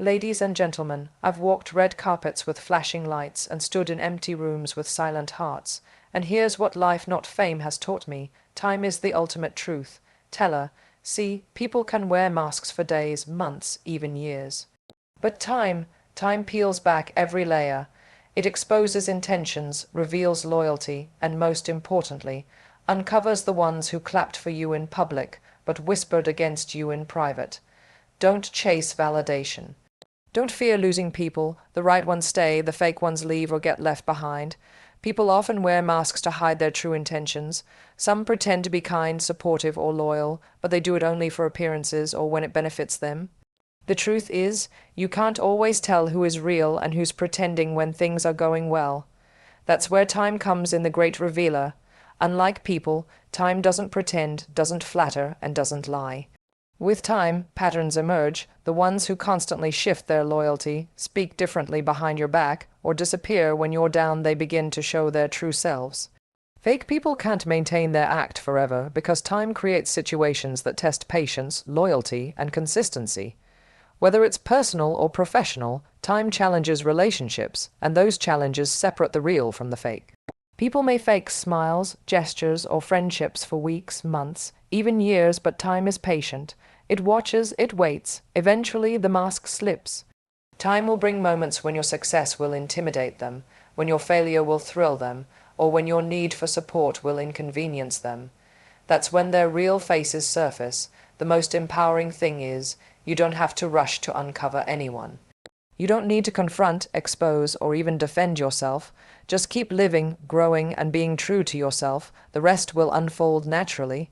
Ladies and gentlemen, I've walked red carpets with flashing lights and stood in empty rooms with silent hearts. And here's what life, not fame, has taught me. Time is the ultimate truth teller. See, people can wear masks for days, months, even years. But time peels back every layer. It exposes intentions, reveals loyalty, and most importantly, uncovers the ones who clapped for you in public, but whispered against you in private. Don't chase validation. Don't fear losing people. The right ones stay, the fake ones leave or get left behind. People often wear masks to hide their true intentions. Some pretend to be kind, supportive, or loyal, but they do it only for appearances or when it benefits them. The truth is, you can't always tell who is real and who's pretending when things are going well. That's where time comes in, the great revealer. Unlike people, time doesn't pretend, doesn't flatter, and doesn't lie. With time, patterns emerge. The ones who constantly shift their loyalty, speak differently behind your back, or disappear when you're down, they begin to show their true selves. Fake people can't maintain their act forever because time creates situations that test patience, loyalty, and consistency. Whether it's personal or professional, time challenges relationships, and those challenges separate the real from the fake. People may fake smiles, gestures, or friendships for weeks, months, even years, but time is patient. It watches, it waits. Eventually, the mask slips. Time will bring moments when your success will intimidate them, when your failure will thrill them, or when your need for support will inconvenience them. That's when their real faces surface. The most empowering thing is, you don't have to rush to uncover anyone. You don't need to confront, expose, or even defend yourself. Just keep living, growing, and being true to yourself. The rest will unfold naturally.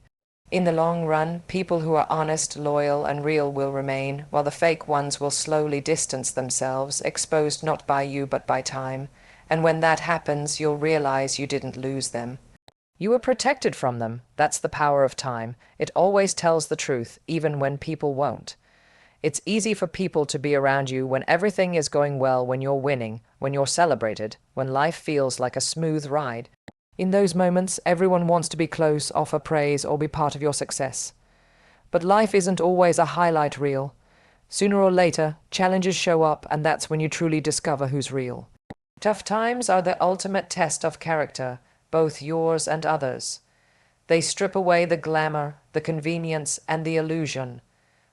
In the long run, people who are honest, loyal, and real will remain, while the fake ones will slowly distance themselves, exposed not by you but by time. And when that happens, you'll realize you didn't lose them. You were protected from them. That's the power of time. It always tells the truth, even when people won't. It's easy for people to be around you when everything is going well, when you're winning, when you're celebrated, when life feels like a smooth ride. In those moments, everyone wants to be close, offer praise, or be part of your success. But life isn't always a highlight reel. Sooner or later, challenges show up, and that's when you truly discover who's real. Tough times are the ultimate test of character, both yours and others. They strip away the glamour, the convenience, and the illusion.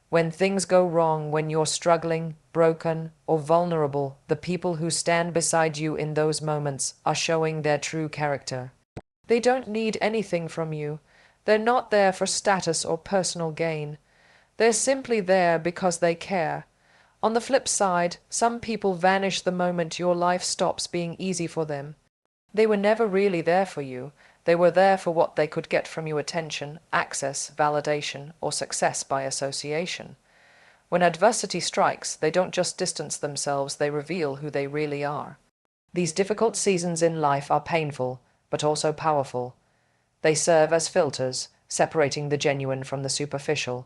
When things go wrong, when you're struggling, broken, or vulnerable, the people who stand beside you in those moments are showing their true character. They don't need anything from you. They're not there for status or personal gain. They're simply there because they care. On the flip side, some people vanish the moment your life stops being easy for them. They were never really there for you. They were there for what they could get from you: attention, access, validation, or success by association. When adversity strikes, they don't just distance themselves, they reveal who they really are. These difficult seasons in life are painful, but also powerful. They serve as filters, separating the genuine from the superficial.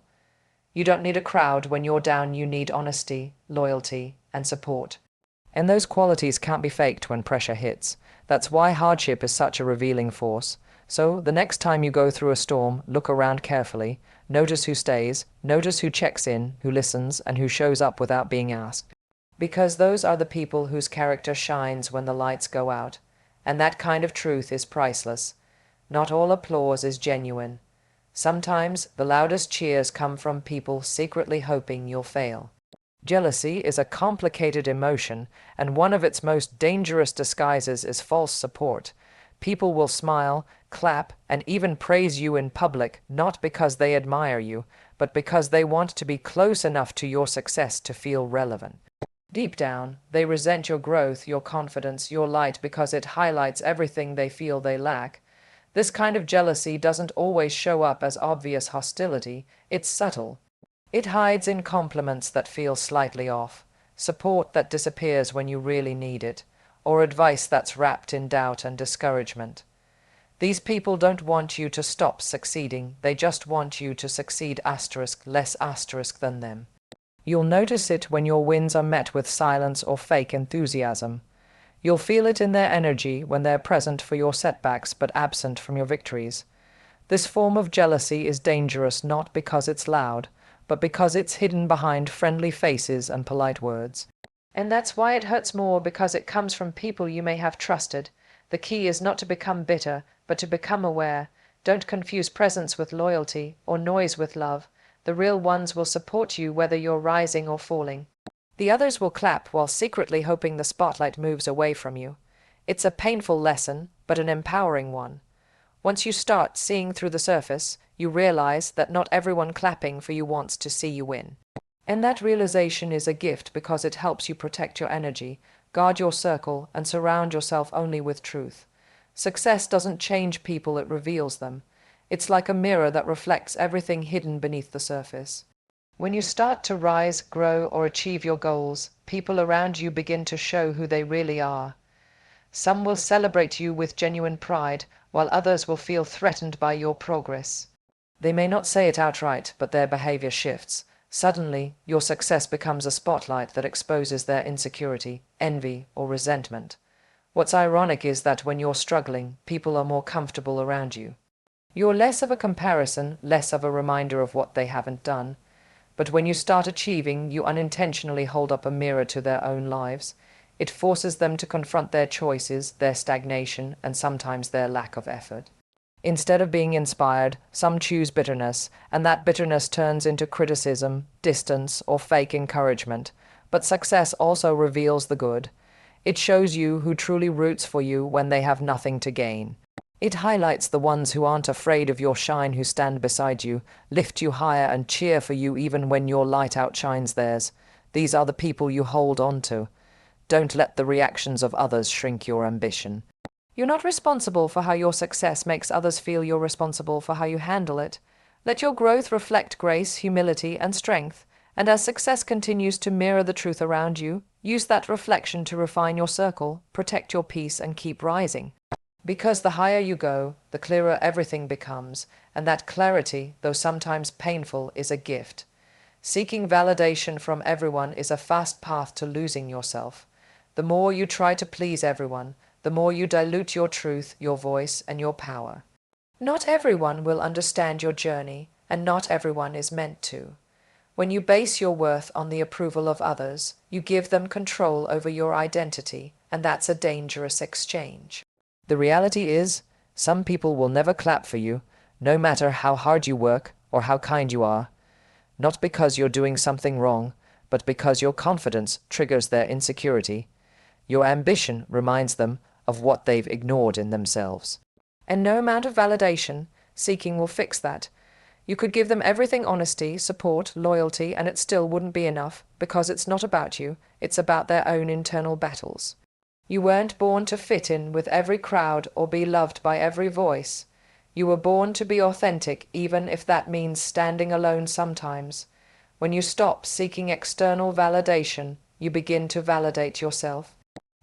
You don't need a crowd when you're down, you need honesty, loyalty, and support. And those qualities can't be faked when pressure hits. That's why hardship is such a revealing force. So, the next time you go through a storm, look around carefully, notice who stays, notice who checks in, who listens, and who shows up without being asked. Because those are the people whose character shines when the lights go out. And that kind of truth is priceless. Not all applause is genuine. Sometimes the loudest cheers come from people secretly hoping you'll fail. Jealousy is a complicated emotion, and one of its most dangerous disguises is false support. People will smile, clap, and even praise you in public, not because they admire you, but because they want to be close enough to your success to feel relevant. Deep down, they resent your growth, your confidence, your light, because it highlights everything they feel they lack. This kind of jealousy doesn't always show up as obvious hostility. It's subtle. It hides in compliments that feel slightly off, support that disappears when you really need it, or advice that's wrapped in doubt and discouragement. These people don't want you to stop succeeding, they just want you to succeed less than them. You'll notice it when your wins are met with silence or fake enthusiasm. You'll feel it in their energy when they're present for your setbacks but absent from your victories. This form of jealousy is dangerous not because it's loud, but because it's hidden behind friendly faces and polite words. And that's why it hurts more, because it comes from people you may have trusted. The key is not to become bitter, but to become aware. Don't confuse presence with loyalty or noise with love. The real ones will support you whether you're rising or falling. The others will clap while secretly hoping the spotlight moves away from you. It's a painful lesson, but an empowering one. Once you start seeing through the surface, you realize that not everyone clapping for you wants to see you win. And that realization is a gift, because it helps you protect your energy, guard your circle, and surround yourself only with truth. Success doesn't change people, it reveals them. It's like a mirror that reflects everything hidden beneath the surface. When you start to rise, grow, or achieve your goals, people around you begin to show who they really are. Some will celebrate you with genuine pride, while others will feel threatened by your progress. They may not say it outright, but their behavior shifts. Suddenly, your success becomes a spotlight that exposes their insecurity, envy, or resentment. What's ironic is that when you're struggling, people are more comfortable around you. You're less of a comparison, less of a reminder of what they haven't done. But when you start achieving, you unintentionally hold up a mirror to their own lives. It forces them to confront their choices, their stagnation, and sometimes their lack of effort. Instead of being inspired, some choose bitterness, and that bitterness turns into criticism, distance, or fake encouragement. But success also reveals the good. It shows you who truly roots for you when they have nothing to gain. It highlights the ones who aren't afraid of your shine, who stand beside you, lift you higher, and cheer for you even when your light outshines theirs. These are the people you hold on to. Don't let the reactions of others shrink your ambition. You're not responsible for how your success makes others feel. You're responsible for how you handle it. Let your growth reflect grace, humility, and strength. And as success continues to mirror the truth around you, use that reflection to refine your circle, protect your peace, and keep rising. Because the higher you go, the clearer everything becomes, and that clarity, though sometimes painful, is a gift. Seeking validation from everyone is a fast path to losing yourself. The more you try to please everyone, the more you dilute your truth, your voice, and your power. Not everyone will understand your journey, and not everyone is meant to. When you base your worth on the approval of others, you give them control over your identity, and that's a dangerous exchange. The reality is, some people will never clap for you, no matter how hard you work or how kind you are. Not because you're doing something wrong, but because your confidence triggers their insecurity. Your ambition reminds them of what they've ignored in themselves. And no amount of validation seeking will fix that. You could give them everything: honesty, support, loyalty, and it still wouldn't be enough, because it's not about you, it's about their own internal battles. You weren't born to fit in with every crowd or be loved by every voice. You were born to be authentic, even if that means standing alone sometimes. When you stop seeking external validation, you begin to validate yourself.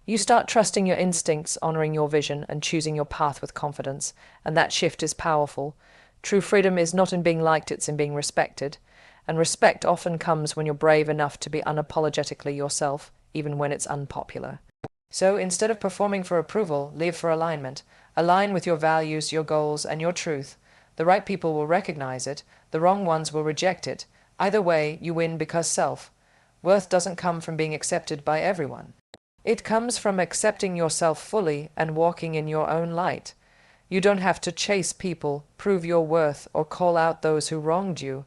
You start trusting your instincts, honoring your vision, and choosing your path with confidence, and that shift is powerful. True freedom is not in being liked, it's in being respected. And respect often comes when you're brave enough to be unapologetically yourself, even when it's unpopular. So instead of performing for approval, live for alignment. Align with your values, your goals, and your truth. The right people will recognize it, the wrong ones will reject it. Either way, you win, because self-worth doesn't come from being accepted by everyone. It comes from accepting yourself fully and walking in your own light. You don't have to chase people, prove your worth, or call out those who wronged you.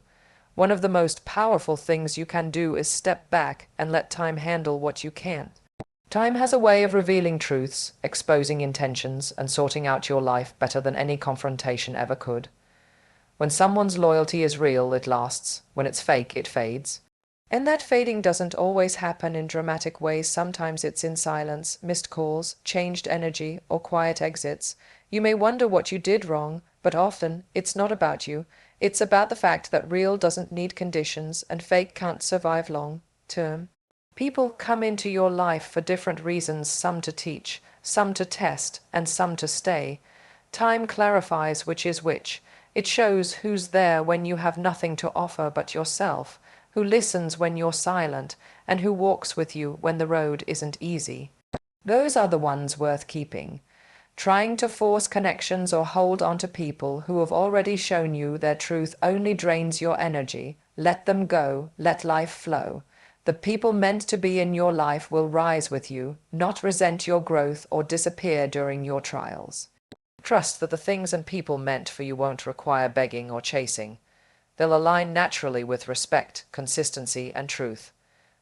One of the most powerful things you can do is step back and let time handle what you can't. Time has a way of revealing truths, exposing intentions, and sorting out your life better than any confrontation ever could. When someone's loyalty is real, it lasts. When it's fake, it fades. And that fading doesn't always happen in dramatic ways. Sometimes it's in silence, missed calls, changed energy, or quiet exits. You may wonder what you did wrong, but often it's not about you. It's about the fact that real doesn't need conditions, and fake can't survive long term. People come into your life for different reasons, some to teach, some to test, and some to stay. Time clarifies which is which. It shows who's there when you have nothing to offer but yourself, who listens when you're silent, and who walks with you when the road isn't easy. Those are the ones worth keeping. Trying to force connections or hold on to people who have already shown you their truth only drains your energy. Let them go, let life flow. The people meant to be in your life will rise with you, not resent your growth or disappear during your trials. Trust that the things and people meant for you won't require begging or chasing. They'll align naturally with respect, consistency, and truth.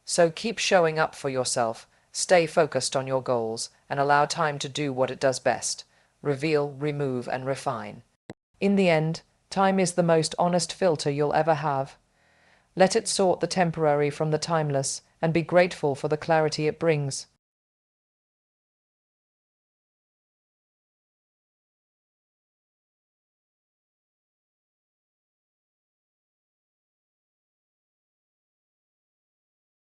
So keep showing up for yourself, stay focused on your goals, and allow time to do what it does best: reveal, remove, and refine. In the end, time is the most honest filter you'll ever have. Let it sort the temporary from the timeless, and be grateful for the clarity it brings.